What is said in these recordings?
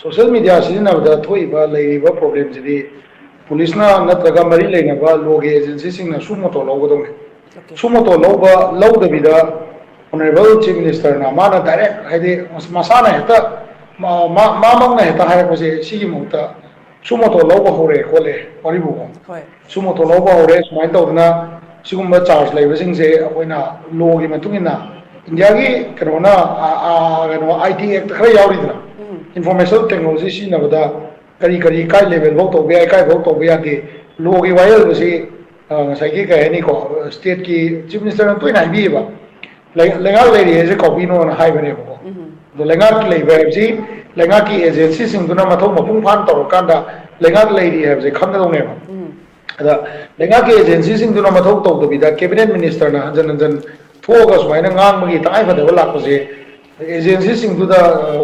social media सिजनबदा थोइबा लेरिबा प्रॉब्लम जिदी पुलिसना नत्रगा मरी लेनबा लोग एजेंसी सिंगना सुमोटो लौगदोंने सुमोटो लौबा लौदबिदा ऑनरेबल चीफ मिनिस्टर ना माना डायरेक्ट हाइदे मसाना हेता मामंगना हेता हायबसे सिगी मुक्ता सुमोटो लौबा होरे खोले परिबुको सुमोटो लौबा होरे सुमाय तौदना सिगुम्बा चार्ज लेबसिंगसे अखोइना लोगी मतुंगिना इंडिया की कनोना कनो आईटी एक्ट खरा यावरिदना इंफॉर्मेशन टेक्नोलॉजी सिनबदा करी करी काय लेवल भौ तौबे आय काय भौ तौबे यादे लोगी वायल बसी ngसाइकी कहनी को स्टेट की चीफ मिनिस्टर तो ना हाइबीबा लेंगा लेरी एजे कॉपीनो ना हाइबनेबो दो लेंगा की लेबे जी लेंगा की एजेंसी सिंगुना मथौ मपुंग फान तौर कांदा लेंगा लेरी है खमदौनेबा अदा लेंगा की एजेंसी सिंगुना मथौ तौदबिदा कैबिनेट मिनिस्टर ना हंजन हंजन थोगा सुमाइना ngang ताई फदब लापसे एजेंसी सिंगुदा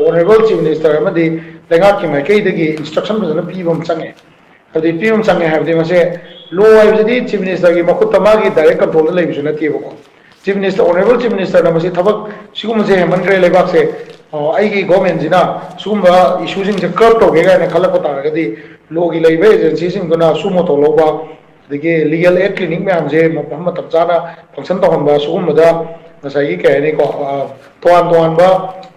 ऑनरेबल चीफ मिनिस्टर अमदी लेंगा की माइकैदगी इंस्ट्रक्शन फजन पीबम चंगे अदि पीबम चंगे हाबदि मसे लो हाइबदी चीफ मिनिस्टर की मखुत तमागी डायरेक्ट कंट्रोल लेबिसु नथिबको chief minister honourable chief minister नमसे थबक सिगुमसे मनग्रे लेबाक से आईगी गवर्नमेंट जिना सुगुम्बा इशू सिंग से कर्ब तोगे गायना खलक तारगदी लोगी लेबे एजेंसी सिंगुना सुमोटो लोबा दगे लीगल एड क्लिनिक मैम से मतम चाना फंक्शन तौहनबा सुगुम्बदा ngसाई कहने को तोान तोानबा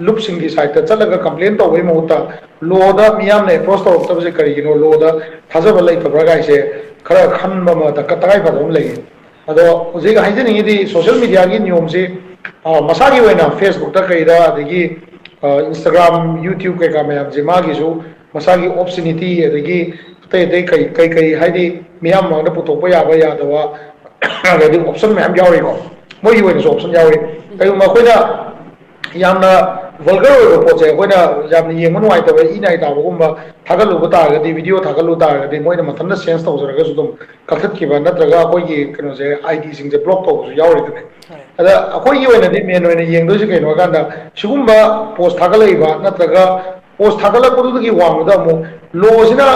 लुप सिंग की साइड चलगा कंप्लेन तौबे महुता लोदा मियाम ने अप्रोच तौरतबसे करिगिनो लोदा थाजब लेतब्रा गाइसे खरा खनबा म तकाय फदम लेगे अदो उजिग हाइजनिंगदी सोशल मीडिया की नियम से मसागी वेना फेसबुक ता कइदा अदगी इंस्टाग्राम यूट्यूब के का मैम जे मागिसु मसागी ऑप्शनिटी अदगी ते कई कई हाइदी मियाम मांगदा पुथोपा याबा यादवा अदगी ऑप्शन मैम यावरिको मोई वेना ऑप्शन यावरि कई मखोइना यामना वल्गर ओइबो पोचे कोइना यामना येंगमु नुवाइतबा इनाइ ताबगुम्बा थागलुबा तारगदी वीडियो थागलु तारगदी मोइना मथन्ना सेंस तौजरगसु दुम कथतकिबा नत्रगा अखोइगी कनोसे आईडी सिंगसे ब्लॉक तौबसु यावरिदने अदा अखोइगी वेनादि मेन वेना येंगदोसु कैनो कांदा सिगुम्बा पोस्ट थागलैबा नत्रगा पोस्ट थागलकपुदुगी वांगदा मु लोसिना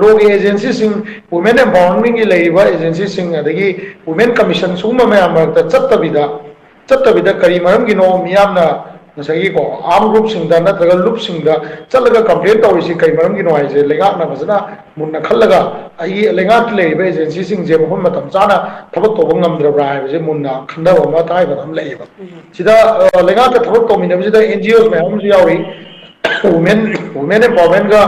लोग एजेंसी सिंग वुमेन एम्पावरमेंट की लेरिबा एजेंसी सिंग अदगी वुमेन कमीशन सुगुम्बा मयामरता चत्तबिदा करी मरमगिनो मियामना ngसाई को आर्म ग्रुप सिंगदा नत्रगा लुप सिंगदा चलगा कंप्लेंट तौरिसि कई मरमगिनो हाइजे लेंगाकना फजना मुन्ना खल्लगा आई लेंगाक लेरिबा एजेंसी सिंगजे मफम मतम चाना थबक तौब ngamद्रब्रा हाइबजे मुन्ना खंदबा मा ताइ बदम लेइबा सिदा लेंगाक थबक तौमिनबजिदा एनजीओस मैम जु यावरि वुमेन एम्पावरमेंट का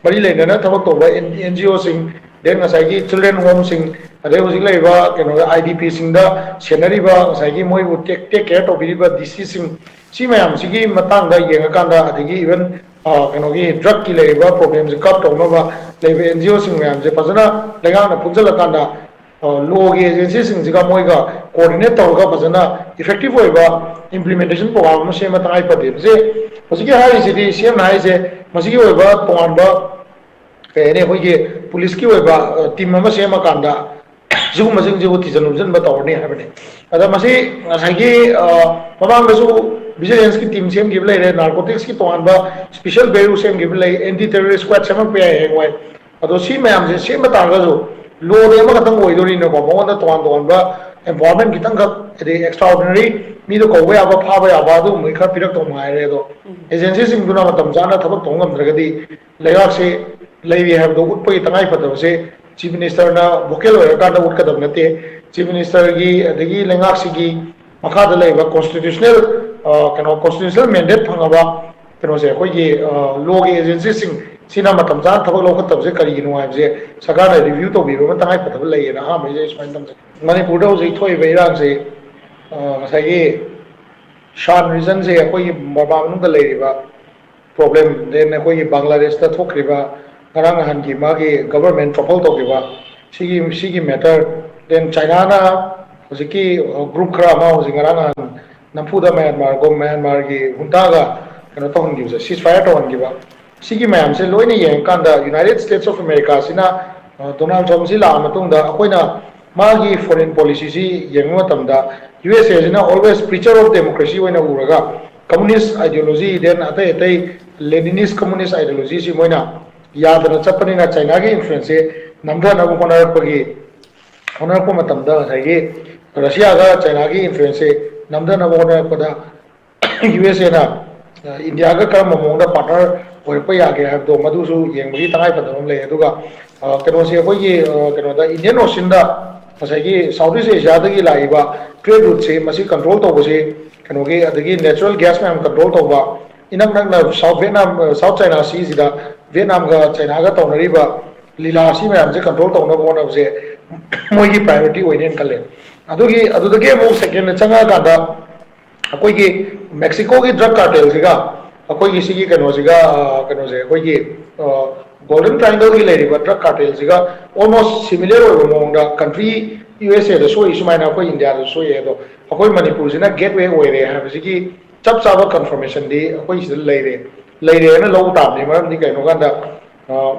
मरी लेना थबक तौब एनजीओ सिंग देन ngसाई चिल्ड्रन होम सिंग अदे हुजिक लेबा केनो आईडीपी सिंगदा सेनरीबा ngसाई मोइबु टेक केयर तौबिरिबा डीसी सिंग सी मैम सिगी मतंगदा येंगाकांदा अदगी इवन कनोगी ड्रग की लेबा प्रॉब्लम से कप तौनबा लेबे एनजीओ सिंग मैम से फजना लेगाना पुंजलकांदा लोग एजेंसी सिंग जिगा मोइगा कोऑर्डिनेट तौरगा फजना इफेक्टिव होइबा इंप्लीमेंटेशन प्रोग्राम से मतंगाई पदे जे हुजिक हाइसिदी सीएम हाइसे मसिगी होइबा तोंगबा कहने होइगे पुलिस की होइबा टीम अमा सेमकांदा जुगुम जिंगजिबु तिजनुजन तौरनी हाबने अदा मसी ngसाई ममांगसु विजिलेंस की टीम सेम गिव ले नार्कोटिक्स की तोंगबा स्पेशल ब्यूरो सेम गिव ले एंटी टेररिस्ट स्क्वाड सेम पे हेंगवाई अदो सी मैम से सेम बतागसु लो दे म खतंग ओइदोरी नको मोंदा तोंगबा एनवायरनमेंट कितंग अदे एक्स्ट्राऑर्डिनरी मी दो कोवे आबा फाबा याबा दो मै खर पिरक तो मायरे दो एजेंसी सिंग दुना मतम जाना थबक तोंगमद्रगदी लेगाक से लेवी हैव दो उठपई तंगाई फतबसे चीफ मिनिस्टर ना वोकल होरकांदा उठकदब नते चीफ मिनिस्टर की अदगी लेगाक सिगी मखाद लेबा कॉन्स्टिट्यूशनल कॉन्स्टिट्यूशनल मैंडेट फंगबा कनो से अखोई लोग एजेंसी सिंग सिना मतम जान थबक लौखतबसे करिगिनो हाइबसे सरकार रिव्यू तौबिबा तंगाई फतब लेना हा मेजे स्माइन तम मणिपुर दो जे थोइ बेरांग से ngसाई शान रीजन से अखोई बरबा मनुंग लेरिबा प्रॉब्लम देन अखोई बांग्लादेश ता थोखरिबा ngarang han ki magi government propose taugiba sigi matter then China na hojiki group khara ma hoji ngarang han nampuda Myanmar ki hunta ga kano to hongi se ceasefire to hongi ba sigi mayam se loina yeng kan da United States of America sina Donald Trump si la matung da akoina magi foreign policy si yeng matam da USA sina always preacher of democracy oina uraga communist ideology then atai Leninist communist ideology si moina यादना चपनीना China की influence से नमधन अब होनरप मतमदा ngसाई Russia का चाइना की इन्फ्लुएंस से नमधन अब होनरपदा यूएसए ना इंडिया का कर्म मोंगदा पार्टनर ꯑꯣꯏꯔꯛꯄ ꯌꯥꯒꯦ ꯍꯥꯏꯕꯗꯣ ꯃꯗꯨꯁꯨ ꯌꯦꯡꯕꯒꯤ ꯇꯉꯥꯏꯐꯗꯕ ꯑꯃ ꯂꯩ ꯑꯗꯨꯒ ꯀꯩꯅꯣꯁꯦ ꯑꯩꯈꯣꯏꯒꯤ ꯀꯩꯅꯣꯗ ꯏꯟꯗꯤꯌꯟ ꯑꯣꯁꯤꯟꯗ ꯉꯁꯥꯏꯒꯤ ꯁꯥꯎꯠ ꯏꯁ ꯑꯦꯁꯤꯌꯥꯗꯒꯤ ꯂꯥꯛꯏꯕ ꯇ꯭ꯔꯦꯗ ꯔꯨꯠꯁꯦ ꯃꯁꯤ ꯀꯟꯇ꯭ꯔꯣꯜ ꯇꯧꯕꯁꯤ ꯀꯩꯅꯣꯒꯤ ꯑꯗꯒꯤ ꯅꯦꯆꯔꯦꯜ ꯒ꯭ꯌꯥꯁ ꯃꯌꯥꯝ ꯀꯟꯇ꯭ꯔꯣल ꯇꯧꯕ ꯏꯅꯛ ꯅꯛꯅ ꯁꯥꯎꯠ ꯚꯤꯌꯦꯠꯅꯥꯝ ꯁꯥꯎꯠ ꯆꯥꯏꯅꯥ ꯁꯤꯁꯤꯗ ꯚꯤꯌꯦꯠꯅꯥꯝꯒ ꯆꯥꯏꯅꯥꯒ ꯇꯧꯅꯔꯤꯕ ꯂꯤꯂꯥ ꯑꯁꯤ ꯃꯌꯥꯝꯁꯦ ꯀꯟꯇ꯭ꯔꯣꯜ ꯇꯧꯅꯕ ꯍꯣꯠꯅꯕꯁꯦ ꯃꯣꯏꯒꯤ ꯄ꯭ꯔꯥꯏꯌꯣꯔꯤꯇꯤ ꯑꯣꯏꯅꯦꯅ ꯈꯜꯂꯦ ꯑꯗꯨꯗꯒꯤ ꯑꯃꯨꯛ ꯁꯦꯀꯦꯟꯗ ꯆꯪꯉꯛꯑꯀꯥꯟꯗ ꯑꯩꯈꯣꯏꯒꯤ ꯃꯦꯛꯁꯤꯀꯣꯒꯤ ꯗ꯭ꯔꯒ ꯀꯥꯔꯇꯦꯜꯁꯤꯒ ꯑꯩꯈꯣꯏꯒꯤ ꯁꯤꯒꯤ ꯀꯩꯅꯣꯁꯤꯒ ꯀꯩꯅꯣꯁꯦ ꯑꯩꯈꯣꯏꯒꯤ ꯒꯣꯜꯗꯟ ꯇ꯭राꯏꯡꯒꯜꯒꯤ ꯂꯩꯔꯤꯕ ꯗ꯭ꯔꯒ ꯀꯥꯔꯇꯦꯜꯁꯤꯒ ꯑꯣꯜꯃꯣꯁ ꯁꯤꯃꯤꯂꯔ ꯑꯣꯏꯕ ꯃꯑꯣꯡꯗ ꯀꯟꯇ꯭ꯔꯤ ꯌꯨ ꯑꯦꯁ ꯑꯦꯗ ꯁꯣꯛꯏ ꯁꯨꯃꯥꯏꯅ ꯑꯩꯈꯣꯏ ꯏꯟꯗꯤꯌꯥꯗ ꯁꯣꯛꯏ ꯑꯗꯣ ꯑꯩꯈꯣꯏ ꯃꯅꯤꯄꯨꯔꯁꯤꯅ ꯒꯦꯠꯋꯦ ꯑꯣꯏꯔꯦ ꯍꯥꯏꯕꯁꯤꯒꯤ ꯆꯞ ꯆꯥꯕ ꯀꯟꯐꯔꯃꯦꯁꯟꯗꯤ ꯑꯩꯈꯣꯏ ꯁꯤꯗ ꯂꯩꯔꯦꯅ ꯂꯧꯕ ꯇꯥꯕꯅꯤ ꯃꯔꯝꯗꯤ ꯀꯩꯅꯣ ꯀꯥꯟꯗ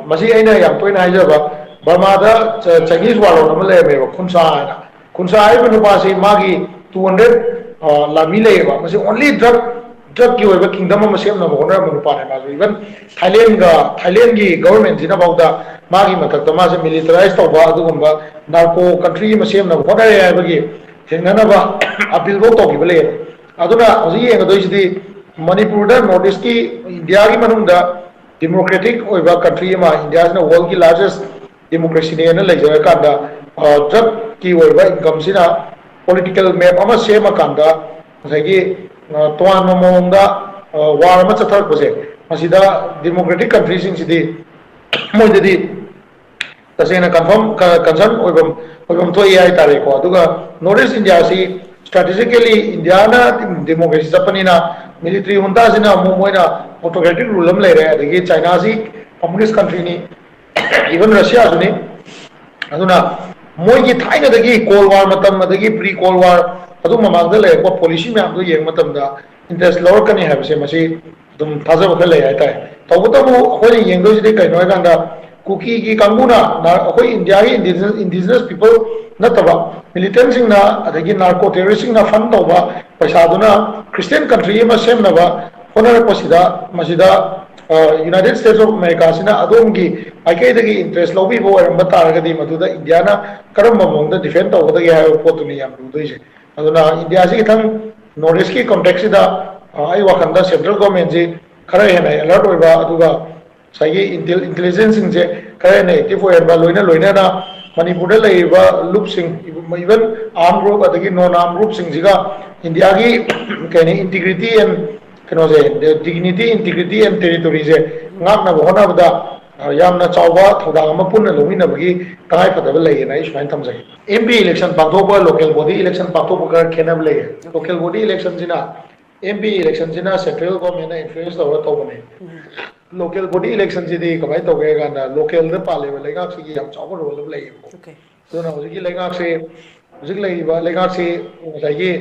ꯃꯁꯤ ꯑꯩꯅ ꯌꯥꯝ ꯇꯣꯏꯅ ꯍꯥꯏꯖꯕ ꯕꯔꯃꯥꯗ ꯆꯥꯏꯅꯤꯁ ꯋꯥꯔꯂꯣꯠ ꯑꯃ ꯂꯩꯔꯝꯃꯦꯕ ꯈꯨꯟꯁꯥ ꯍꯥꯏꯅ ꯈꯨꯟꯁꯥ ꯍꯥꯏꯔꯤꯕ ꯅꯨꯄꯥꯁꯤ ꯃꯥꯒꯤ 200 ꯂꯥꯟꯃꯤ ꯂꯩꯌꯦꯕ ꯃꯁꯤ ꯑꯣꯟꯂꯤ ꯗ꯭ꯔꯒꯀꯤ ꯑꯣꯏꯕ ꯀꯤꯡꯗꯝ ꯑꯃ ꯁꯦꯝꯅꯕ ꯍꯣꯠꯅꯔꯝꯕ ꯅꯨꯄꯥꯅꯦ ꯃꯥꯁꯨ ꯏꯚꯟ ꯊꯥꯏꯂꯦꯟꯒꯤ ꯒꯚꯔꯟꯃꯦꯟꯁꯤꯅꯐꯥꯎꯗ ꯃꯥꯒꯤ ꯃꯊꯛꯇ ꯃꯥꯁꯦ ꯃꯤꯂꯤꯇꯔꯥꯏꯁ ꯇꯧꯕ ꯑꯗꯨꯒꯨꯝꯕ ꯅꯥꯔꯀꯣ ꯀꯟꯇ꯭ꯔꯤ ꯑꯃ ꯁꯦꯝꯅꯕ ꯍꯣꯠꯅꯔꯦ ꯍꯥꯏꯕꯒꯤ ꯊꯦꯡꯅꯅꯕ ꯑꯄꯤꯜꯐꯥꯎ ꯇꯧꯈꯤꯕ ꯂꯩꯌꯦꯕ ꯑꯗꯨꯅ ꯍꯧꯖꯤꯛ ꯌꯦꯡꯒꯗꯣꯏꯁꯤꯗꯤ ꯃꯅꯤꯄꯨꯔꯗ ꯅꯣꯔꯠ ꯏꯁꯀꯤ ꯏꯟꯗꯤꯌꯥꯒꯤ ꯃꯅꯨꯡꯗ ꯗꯦꯃꯣꯀ꯭ꯔꯦꯇꯤꯛ ꯑꯣꯏꯕ ꯀꯟꯇ꯭ꯔꯤ ꯑꯃ ꯏꯟꯗꯤꯌꯥꯁꯤꯅ ꯋꯥꯔꯜꯒꯤ ꯂꯥꯔꯖꯦꯁ ꯗꯦꯃꯣꯀ꯭ꯔꯦꯁꯤꯅꯦꯅ ꯂꯩꯖꯔꯀꯥꯟꯗ ꯗ꯭ꯔꯒꯀꯤ ꯑꯣꯏꯕ ꯏꯟꯀꯝꯁꯤꯅ ꯄꯣꯂꯤꯇꯤꯀꯦꯜ ꯃꯦꯞ ꯑꯃ ꯁꯦꯝꯃꯀꯥꯟꯗ ꯉꯁꯥꯏꯒꯤ ꯇꯣꯉꯥꯟꯕ ꯃꯑꯣꯡꯗ ꯋꯥꯔ ꯑꯃ ꯆꯠꯊꯔꯛꯄꯁꯦ ꯃꯁꯤꯗ ꯗꯦꯃꯣꯀ꯭ꯔꯦꯇꯤꯛ ꯀꯟꯇ꯭ꯔꯤꯁꯤꯡꯁꯤꯗꯤ ꯃꯣꯏꯗꯗꯤ ꯇꯁꯦꯡꯅ ꯀꯟꯁꯔꯟ ꯑꯣꯏꯐꯝ ꯊꯣꯛꯏ ꯍꯥꯏꯇꯥꯔꯦꯀꯣ ꯑꯗꯨꯒ ꯅꯣꯔꯠ ꯏꯁ ꯏꯟꯗꯤꯌꯥꯁꯤ ꯁ꯭ꯇ꯭ꯔꯦꯇꯦꯖꯤꯀꯦꯂꯤ ꯏꯟꯗꯤꯌꯥꯅ ꯗꯦꯃꯣꯀ꯭ꯔꯦꯁꯤ ꯆꯠꯄꯅꯤꯅ ꯃꯤꯂꯤꯇ꯭ꯔꯤ ꯍꯨꯟꯇꯥꯁꯤꯅ ꯑꯃꯨꯛ ꯃꯣꯏꯅ ꯑꯣꯇꯣꯀ꯭ꯔꯦꯇꯤꯛ ꯔꯨꯜ ꯑꯃ ꯂꯩꯔꯦ ꯑꯗꯒꯤ ꯆꯥꯏꯅꯥꯁꯤ ꯀꯝꯃꯨꯅꯤꯁ ꯀꯟꯇ꯭ꯔꯤꯅꯤ ꯏꯚꯟ ꯔꯁꯤꯌꯥꯁꯨꯅꯤ ꯑꯗꯨꯅ ꯃꯣꯏꯒꯤ ꯊꯥꯏꯅꯗꯒꯤ ꯀꯣꯜ ꯋꯥꯔ ꯃꯇꯝ ꯑꯗꯒꯤ ꯄ꯭ꯔꯤ ꯀꯣꯜ ꯋꯥꯔ ꯑꯗꯨ ꯃꯃꯥꯡꯗ ꯂꯩꯔꯛꯄ ꯄꯣꯂꯤꯁꯤ ꯃꯌꯥꯝꯗꯣ ꯌꯦꯡꯕ ꯃꯇꯝꯗ ꯏꯟꯇꯔꯦꯁ ꯂꯧꯔꯛꯀꯅꯤ ꯍꯥꯏꯕꯁꯦ ꯃꯁꯤ ꯑꯗꯨꯝ ꯊꯥꯖꯕ ꯈꯔ ꯂꯩ ꯍꯥꯏꯇꯥꯔꯦ ꯇꯧꯕꯇꯕꯨ ꯑꯩꯈꯣꯏꯅ ꯌꯦꯡꯗꯣꯏꯁꯤꯗꯤ ꯀꯩꯅꯣ ꯍꯥꯏꯀꯥꯟꯗ ꯀꯨꯀꯤꯒꯤ ꯀꯥꯡꯕꯨꯅ ꯑꯩꯈꯣꯏ ꯏꯟꯗꯤꯌꯥꯒꯤ ꯏꯟꯗꯤꯖꯤꯅꯁ ꯄꯤꯄꯜ ꯅꯠꯇꯕ ꯃꯤꯂꯤꯇꯦꯟꯁꯤꯡꯅ ꯑꯗꯒꯤ ꯅꯥꯔꯀꯣ ꯇꯦꯔꯣꯔꯤꯁꯁꯤꯡꯅ ꯐꯟ ꯇꯧꯕ ꯄꯩꯁꯥꯗꯨꯅ ꯈ꯭ꯔꯤꯁꯇꯤꯌꯟ ꯀꯟꯇ꯭ꯔꯤ ꯑꯃ ꯁꯦꯝꯅꯕ ꯍꯣꯠꯅꯔꯛꯄꯁꯤꯗ ꯃꯁꯤꯗ ꯌꯨꯅꯥꯏꯇꯦꯠ ꯁ꯭ꯇꯦꯠꯁ ꯑꯣꯐ ꯑꯃꯦꯔꯤꯀꯥꯁꯤꯅ ꯑꯗꯣꯝꯒꯤ ꯃꯥꯏꯀꯩꯗꯒꯤ ꯏꯟꯇꯔꯦꯁ ꯂꯧꯕꯤꯕ ꯑꯣꯏꯔꯝꯕ ꯇꯥꯔꯒꯗꯤ ꯃꯗꯨꯗ ꯏꯟꯗꯤꯌꯥꯅ ꯀꯔꯝꯕ ꯃꯑꯣꯡꯗ ꯗꯤꯐꯦꯟ ꯇꯧꯒꯗꯒꯦ ꯍꯥꯏꯕ ꯄꯣꯠꯇꯨꯅꯤ ꯌꯥꯝ ꯂꯨꯗꯣꯏꯁꯦ ꯑꯗꯨꯅ ꯏꯟꯗꯤꯌꯥꯁꯤ ꯈꯤꯇꯪ ꯅꯣꯔꯠ ꯏꯁꯀꯤ ꯀꯣꯟꯇꯦꯛꯁꯁꯤꯗ ꯑꯩ ꯋꯥꯈꯜꯗ ꯁꯦꯟꯇ꯭ꯔꯦꯜ ꯒꯣꯔꯃꯦꯟꯁꯤ ꯈꯔ ꯍꯦꯟꯅ ꯑꯦꯂꯔꯠ ꯑꯣꯏꯕ ꯑꯗꯨꯒ ꯉꯁꯥꯏꯒꯤ ꯏꯟꯇꯦꯂꯤꯖꯦꯟꯁꯁꯤꯡꯁꯦ ꯈꯔ ꯍꯦꯟꯅ ꯑꯦꯛꯇꯤꯚ ꯑꯣꯏꯍꯟꯕ ꯂꯣꯏꯅꯅ ꯃꯅꯤꯄꯨꯔꯗ ꯂꯩꯔꯤꯕ ꯂꯨꯞꯁꯤꯡ ꯏꯚꯟ ꯑꯥꯔꯝ ꯒ꯭ꯔꯨꯞ ꯑꯗꯒꯤ ꯅꯣꯟ ꯑꯥꯔꯝ ꯒ꯭ꯔꯨꯞꯁꯤꯡꯁꯤꯒ ꯏꯟꯗꯤꯌꯥꯒꯤ ꯀꯩꯅꯤ ꯏꯟꯇꯤꯒ꯭ꯔꯤꯇꯤ ꯑꯦꯟ ꯀꯩꯅꯣꯁꯦ ꯗꯤꯒꯅꯤꯇꯤ ꯏꯟꯇꯤꯒ꯭ꯔꯤꯇꯤ ꯑꯦꯟ ꯇꯦꯔꯤꯇꯣꯔꯤꯁꯦ ꯉꯥꯛꯅꯕ ꯍꯣꯠꯅꯕꯗ ꯌꯥꯝꯅ ꯆꯥꯎꯕ ꯊꯧꯗꯥꯡ ꯑꯃ ꯄꯨꯟꯅ ꯂꯧꯃꯤꯟꯅꯕꯒꯤ ꯇꯉꯥꯏꯐꯗꯕ ꯂꯩꯌꯦꯅ ꯑꯩ ꯁꯨꯃꯥꯏꯅ ꯊꯝꯖꯒꯦ ꯑꯦꯝ ꯄꯤ ꯏꯂꯦꯛꯁꯟ ꯄꯥꯡꯊꯣꯛꯄ ꯂꯣꯀꯦꯜ ꯕꯣꯗꯤ ꯏꯂꯦꯛꯁꯟ ꯄꯥꯡꯊꯣꯛꯄ ꯈꯔ ꯈꯦꯠꯅꯕ ꯂꯩꯌꯦ ꯂꯣꯀꯦꯜ ꯕꯣꯗꯤ ꯏꯂꯦꯛꯁꯟꯁꯤꯅ ꯑꯦꯝ ꯄꯤ ꯏꯂꯦꯛꯁꯟꯁꯤꯅ ꯁꯦꯟꯇ꯭ꯔꯦꯜ ꯒꯣꯔꯃꯦꯟꯅ ꯏꯟꯐ꯭ꯂꯨꯌꯦꯟꯁ ꯇꯧꯔꯒ ꯇꯧꯕꯅꯦ ꯂꯣꯀꯦꯜ ꯕꯣꯗꯤ ꯏꯂꯦꯛꯁꯟꯁꯤꯗꯤ ꯀꯃꯥꯏꯅ ꯇꯧꯒꯦ ꯍꯥꯏ ꯀꯥꯟꯗ ꯂꯣꯀꯦꯜꯗ ꯄꯥꯜꯂꯤꯕ ꯂꯩꯉꯥꯛꯁꯤꯒꯤ ꯌꯥꯝ ꯆꯥꯎꯕ ꯔꯣꯜ ꯑꯃ ꯂꯩꯌꯦꯕꯀꯣ ꯑꯗꯨꯅ ꯍꯧꯖꯤꯛꯀꯤ ꯂꯩꯉꯥꯛꯁꯦ ꯍꯧꯖꯤꯛ ꯂꯩꯔꯤꯕ ꯂꯩꯉꯥꯛꯁꯤ ꯉꯁꯥꯏꯒꯤ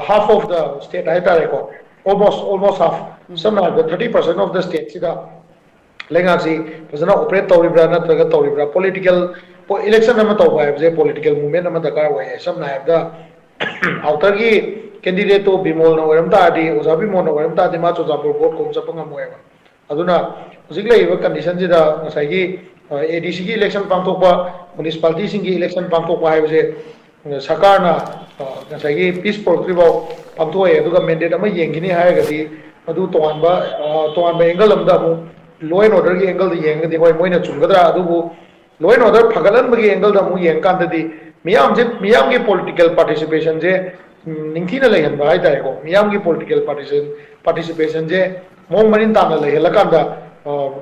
ꯍꯥꯐ ꯑꯣꯐ ꯗ ꯁ꯭ꯇꯦꯠ ꯍꯥꯏꯇꯥꯔꯦꯀꯣ ꯑꯣꯜꯃꯣꯁ ꯍꯥꯐ ꯁꯝꯅ ꯍꯥꯏꯔꯕꯗ 30% ꯑꯣꯐ ꯗ ꯁ꯭ꯇꯦꯠꯁꯤꯗ ꯂꯩꯉꯥꯛꯁꯤ ꯐꯖꯅ ꯑꯣꯄꯔꯦꯠ ꯇꯧꯔꯤꯕ꯭ꯔꯥ ꯅꯠꯇ꯭ꯔꯒ ꯇꯧꯔꯤꯕ꯭ꯔꯥ ꯄꯣꯂꯤꯇꯤꯀꯦꯜ ꯏꯂꯦꯛꯁꯟ ꯑꯃ ꯇꯧꯕ ꯍꯥꯏꯕꯁꯦ ꯄꯣꯂꯤꯇꯤꯀꯦꯜ ꯃꯨꯚꯃꯦꯟ ꯑꯃ ꯗꯔꯀꯥꯔ ꯑꯣꯏꯌꯦ ꯁꯝꯅ ꯍꯥꯏꯔꯕꯗ ꯑꯥꯎꯇꯔꯒꯤ ꯀꯦꯟꯗꯤꯗꯦꯠꯇꯣ ꯕꯤꯃꯣꯜꯅ ꯑꯣꯏꯔꯝ ꯇꯥꯔꯗꯤ ꯑꯣꯖꯥ ꯕꯤꯃꯣꯜꯅ ꯑꯣꯏꯔꯝ ꯇꯥꯔꯗꯤ ꯃꯥ ꯆꯨꯔꯆꯥꯟꯄꯨꯔ ꯚꯣꯠ ꯈꯣꯝ ꯆꯠꯄ ꯉꯝꯃꯣꯏꯕ ꯑꯗꯨꯅ ꯍꯧꯖꯤꯛ ꯂꯩꯔꯤꯕ ꯀꯟꯗꯤꯁꯟꯁꯤꯗ ꯉꯁꯥꯏꯒꯤ ꯑꯦ ꯗꯤ ꯁꯤꯒꯤ ꯏꯂꯦꯛꯁꯟ ꯄꯥꯡꯊꯣꯛꯄ ꯃ꯭ꯌꯨꯅꯤꯁꯤꯄꯥꯂꯤꯇꯤꯁꯤꯡꯒꯤ ꯏꯂꯦꯛꯁꯟ ꯄꯥꯡꯊꯣꯛꯄ ꯍꯥꯏꯕꯁꯦ ꯁꯔꯀꯥꯔꯅ ꯉꯁꯥꯏꯒꯤ ꯄꯤꯁ ꯄꯨꯔꯛꯇ꯭ꯔꯤꯐꯥꯎ ꯄꯥꯡꯊꯣꯛꯑꯦ ꯑꯗꯨꯒ ꯃꯦꯟꯗꯦꯠ ꯑꯃ ꯌꯦꯡꯈꯤꯅꯤ ꯍꯥꯏꯔꯒꯗꯤ ꯃꯗꯨ ꯇꯣꯉꯥꯟꯕ ꯑꯦꯡꯒꯜ ꯑꯃꯗ ꯑꯃꯨꯛ ꯂꯣ ꯑꯦꯟ ꯑꯣꯔꯗꯔꯒꯤ ꯑꯦꯡꯒꯜꯗ ꯌꯦꯡꯉꯒꯗꯤ ꯍꯣꯏ ꯃꯣꯏꯅ ꯆꯨꯝꯒꯗ꯭ꯔꯥ ꯑꯗꯨꯕꯨ ꯂꯣ ꯑꯦꯟ ꯑꯣꯔꯗꯔ ꯐꯒꯠꯍꯟꯕꯒꯤ ꯑꯦꯡꯒꯜꯗ ꯑꯃꯨꯛ ꯌꯦꯡꯀꯥꯟꯗꯗꯤ ꯃꯤꯌꯥꯝꯒꯤ ꯄꯣꯂꯤꯇꯤꯀꯦꯜ ꯄꯥꯔꯇꯤꯁꯤꯄꯦꯁꯟꯁꯦ ꯅꯤꯡꯊꯤꯅ ꯂꯩꯍꯟꯕ ꯍꯥꯏꯇꯥꯔꯦꯀꯣ ꯃꯤꯌꯥꯝꯒꯤ ꯄꯣꯂꯤꯇꯤꯀꯦꯜ ꯄꯥꯔꯇꯤꯁꯤꯄꯦꯁꯟꯁꯦ ꯃꯑꯣꯡ ꯃꯔꯤꯟ ꯇꯥꯅ ꯂꯩꯍꯜꯂꯀꯥꯟꯗ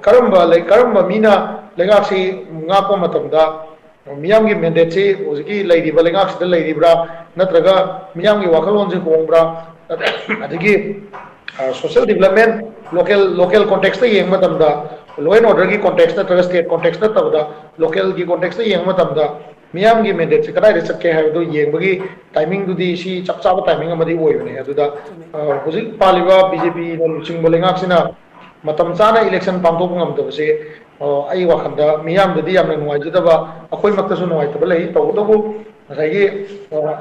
ꯀꯔꯝꯕ ꯃꯤꯅ ꯂꯩꯉꯥꯛꯁꯤ ꯉꯥꯛꯄ ꯃꯇꯝꯗ ꯃꯤꯌꯥꯝꯒꯤ ꯃꯦꯟꯗꯦꯠꯁꯤ ꯍꯧꯖꯤꯛꯀꯤ ꯂꯩꯔꯤꯕ ꯂꯩꯉꯥꯛꯁꯤꯗ ꯂꯩꯔꯤꯕ꯭ꯔꯥ ꯅꯠꯇ꯭ꯔꯒ ꯃꯤꯌꯥꯝꯒꯤ ꯋꯥꯈꯜꯂꯣꯟꯁꯤ ꯍꯣꯡꯕ꯭ꯔꯥ ꯑꯗꯒꯤ ꯁꯣꯁꯤꯌꯦꯜ ꯗꯤꯕꯂꯞꯃꯦꯟ ꯂꯣꯀꯦꯜ ꯀꯣꯟꯇꯦꯛꯁꯇ ꯌꯦꯡꯕ ꯃꯇꯝꯗ ꯂꯣ ꯑꯦꯟ ꯑꯣꯔꯗꯔꯒꯤ ꯀꯣꯟꯇꯦꯛꯁ ꯅꯠꯇ꯭ꯔꯒ ꯁ꯭ꯇꯦꯠ ꯀꯣꯟꯇꯦꯛꯁ ꯅꯠꯇꯕꯗ ꯂꯣꯀꯦꯜꯒꯤ ꯀꯣꯟꯇꯦꯛꯁꯇ ꯌꯦꯡꯕ ꯃꯇꯝꯗ ꯃꯤꯌꯥꯝꯒꯤ ꯃꯦꯟꯗꯦꯠꯁꯦ ꯀꯗꯥꯏꯗ ꯆꯠꯀꯦ ꯍꯥꯏꯕꯗꯨ ꯌꯦꯡꯕꯒꯤ ꯇꯥꯏꯃꯤꯡꯗꯨꯗꯤ ꯁꯤ ꯆꯞ ꯆꯥꯕ ꯇꯥꯏꯃꯤꯡ ꯑꯃꯗꯤ ꯑꯣꯏꯕꯅꯦ ꯑꯗꯨꯗ ꯍꯧꯖꯤꯛ ꯄꯥꯜꯂꯤꯕ BJP ꯂꯨꯆꯤꯡꯕ ꯂꯩꯉꯥꯛꯁꯤꯅ ꯃꯇꯝ ꯆꯥꯅ ꯏꯂꯦꯛꯁꯟ ꯄꯥꯡꯊꯣꯛꯄ ꯉꯝꯗꯕꯁꯦ ꯑꯩ ꯋꯥꯈꯜꯗ ꯃꯤꯌꯥꯝꯗꯗꯤ ꯌꯥꯝꯅ ꯅꯨꯡꯉꯥꯏꯖꯗꯕ ꯑꯩꯈꯣꯏꯃꯛꯇꯁꯨ ꯅꯨꯡꯉꯥꯏꯇꯕ ꯂꯩ ꯇꯧꯕꯇꯕꯨ ꯉꯁꯥꯏꯒꯤ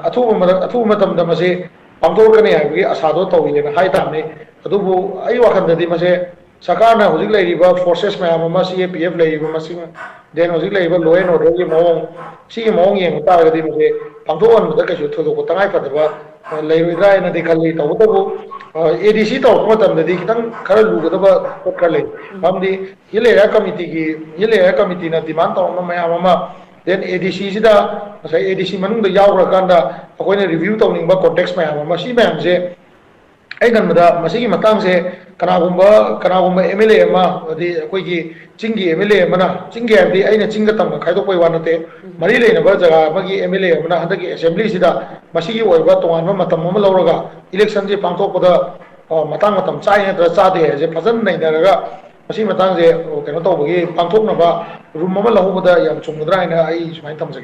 ꯑꯊꯨꯕ ꯃꯇꯝꯗ ꯃꯁꯤ ꯄꯥꯡꯊꯣꯛꯀꯅꯤ ꯍꯥꯏꯕꯒꯤ ꯑꯁꯥꯗꯣ ꯇꯧꯋꯦꯅ ꯍꯥꯏ ꯇꯥꯕꯅꯤ ꯑꯗꯨꯕꯨ ꯑꯩ ꯋꯥꯈꯜꯗꯗꯤ ꯃꯁꯦ ꯁꯔꯀꯥꯔꯅ ꯍꯧꯖꯤꯛ ꯂꯩꯔꯤꯕ ꯐꯣꯔꯁꯦꯁ ꯃꯌꯥꯝ ꯑꯃ CAPF ꯂꯩꯔꯤꯕ ꯃꯁꯤꯡ ꯗꯦꯟ ꯍꯧꯖꯤꯛ ꯂꯩꯔꯤꯕ ꯂꯣ ꯑꯦꯟ ꯑꯣꯔꯗꯔꯒꯤ ꯃꯑꯣꯡ ꯁꯤꯒꯤ ꯃꯑꯣꯡ ꯌꯦꯡꯕ ꯇꯥꯔꯒꯗꯤ ꯃꯁꯤ ꯄꯥꯡꯊꯣꯛꯍꯟꯕꯗ ꯀꯩꯁꯨ ꯊꯣꯏꯗꯣꯛꯄ ꯇꯉꯥꯏꯐꯗꯕ ꯂꯩꯔꯣꯏꯗ꯭ꯔꯥ ꯍꯥꯏꯅꯗꯤ ꯈꯜꯂꯤ ꯇꯧꯕꯇꯕꯨ ADC ꯇꯧꯔꯛꯄ ꯃꯇꯝꯗꯗꯤ ꯈꯤꯇꯪ ꯈꯔ ꯂꯨꯒꯗꯕ ꯄꯣꯠ ꯈꯔ ꯂꯩ ꯃꯔꯝꯗꯤ ꯍꯤꯜ ꯑꯦꯔꯤꯌꯥ ꯀꯃꯤꯇꯤꯅ ꯗꯤꯃꯥꯟ ꯇꯧꯔꯝꯕ ꯃꯌꯥꯝ ꯑꯃ ꯗꯦꯟ ADC ꯁꯤꯗ ꯉꯁꯥꯏ ADC ꯃꯅꯨꯡꯗ ꯌꯥꯎꯈ꯭ꯔꯀꯥꯟꯗ ꯑꯩꯈꯣꯏꯅ ꯔꯤꯚ꯭ꯌꯨ ꯇꯧꯅꯤꯡꯕ ꯀꯣꯟꯇꯦꯛꯁ ꯃꯌꯥꯝ ꯑꯃ ꯁꯤ ꯃꯌꯥꯝꯁꯦ ꯑꯩ ꯈꯟꯕꯗ ꯃꯁꯤꯒꯤ ꯃꯇꯥꯡꯁꯦ ꯀꯅꯥꯒꯨꯝꯕ MLA ꯑꯃ ꯑꯗꯤ ꯑꯩꯈꯣꯏꯒꯤ ꯆꯤꯡꯒꯤ MLA ꯑꯃꯅ ꯆꯤꯡꯒꯤ ꯍꯥꯏꯕꯗꯤ ꯑꯩꯅ ꯆꯤꯡꯒ ꯇꯝꯒ ꯈꯥꯏꯗꯣꯛꯄꯩ ꯋꯥ ꯅꯠꯇꯦ ꯃꯔꯤ ꯂꯩꯅꯕ ꯖꯒꯥ ꯑꯃꯒꯤ MLA ꯑꯃꯅ ꯍꯟꯗꯛꯀꯤ ꯑꯦꯁꯦꯝꯕ꯭ꯂꯤꯁꯤꯗ ꯃꯁꯤꯒꯤ ꯑꯣꯏꯕ ꯇꯣꯉꯥꯟꯕ ꯃꯇꯝ ꯑꯃ ꯂꯧꯔꯒ ꯏꯂꯦꯛꯁꯟꯁꯦ ꯄꯥꯡꯊꯣꯛꯄꯗ ꯃꯇꯝ ꯆꯥꯏ ꯅꯠꯇ꯭ꯔꯒ ꯆꯥꯗꯦ ꯍꯥꯏꯁꯦ ꯐꯖꯅ ꯅꯩꯅꯔꯒ ꯃꯁꯤ ꯃꯇꯥꯡꯁꯦ ꯀꯩꯅꯣ ꯇꯧꯕꯒꯤ ꯄꯥꯡꯊꯣꯛꯅꯕ ꯔꯨꯝ ꯑꯃ ꯂꯧꯍꯧꯕꯗ ꯌꯥꯝ ꯆꯨꯝꯒꯗ꯭ꯔꯥ ꯍꯥꯏꯅ ꯑꯩ ꯁꯨꯃꯥꯏꯅ ꯊꯝꯖꯒꯦ